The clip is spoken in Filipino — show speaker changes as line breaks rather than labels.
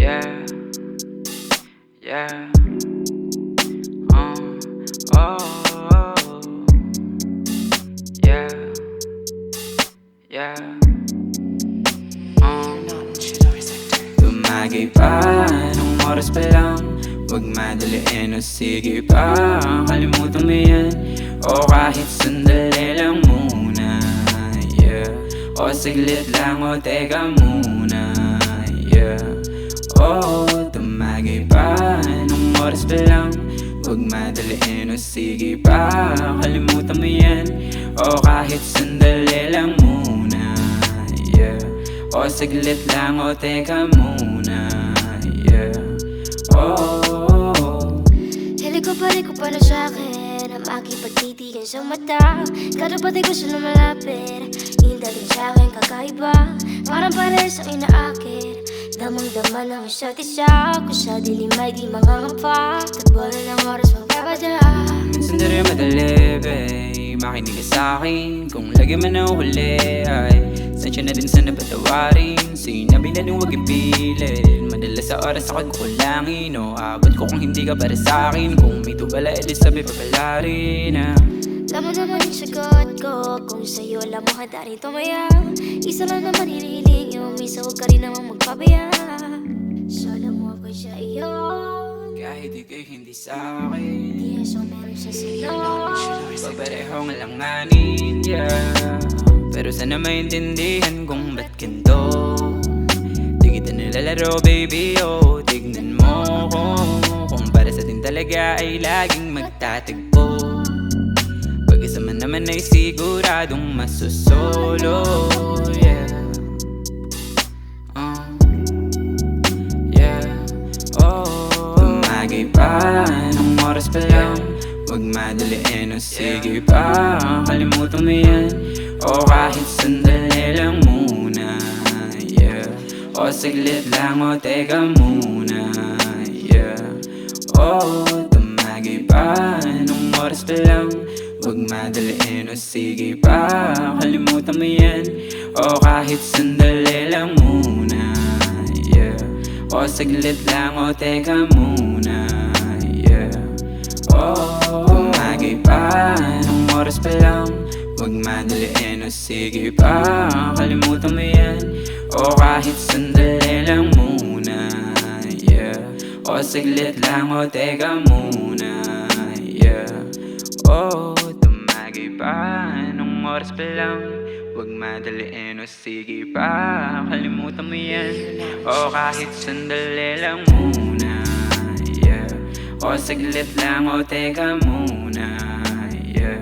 Yeah, yeah, oh, yeah, yeah, Tumagay pa, anong oras pa lang? Huwag madaliin o sige pa, kalimutan mo yan. O kahit sandali lang muna, yeah. O saglit lang o teka muna, yeah. Tumagay pa, anong oras pa lang? Huwag madaliin o sige pa, kalimutan mo yan. O kahit sandali lang muna, yeah. O saglit lang o teka muna, yeah.
Balik ko pa na sa'kin ang aking pagtitigan sa mata. Kada pati gusto na malapit, hindaling sa'kin kakaiba. Parang pares ang inaakit, damang-dama ng isa't isa. Kung sa dilim ay di mangangapa, tagbola ng oras magpapala.
Minsan di rin madali, babe, makinig ka sa'kin. Kung lagi man na huli ay sensya na din sa napatawarin. Sinabi na nung huwag ipilit, madalas sa oras ako'y kukulangin. O abot ko kung hindi ka para sa'kin. Kung may tubala, edi sabi papala rin.
Alam mo naman yung sagot ko, kung sa'yo alam mo handa rin tumaya. Isa lang naman hinihiling yung misa, huwag ka rin namang magpabaya. Solo mo ako sa iyo,
kahit ika'y hindi sa'kin.
di aso meron sa sa'yo.
Paparehong langanin, yeah. Pero sana maintindihan kung ba't ganito. Di kita nilalaro, baby, oh. Tignan mo ko, kung para sa atin talaga ay laging magtatagpo. Pag-isa man naman ay siguradong masusolo, yeah. Tumagay pa, anong oras pa lang? Huwag madaliin o sige pa, kalimutan mo yan. O kahit sandali lang muna, yeah. O saglit lang o teka muna, yeah. Tumagay pa, anong oras pa lang? Huwag madaliin o sige pa, kalimutan mo yan. O kahit sandali lang muna, yeah. O saglit lang o teka muna, yeah. Tumagay pa, anong oras pa lang? Huwag madaliin o sige pa, kalimutan mo yan. O kahit sandali lang muna, yeah. O saglit lang o teka muna, yeah. Tumagay pa, anong oras pa lang? Huwag madaliin o sige pa, kalimutan mo yan. O kahit sandali lang muna, yeah. O saglit lang o teka muna, yeah.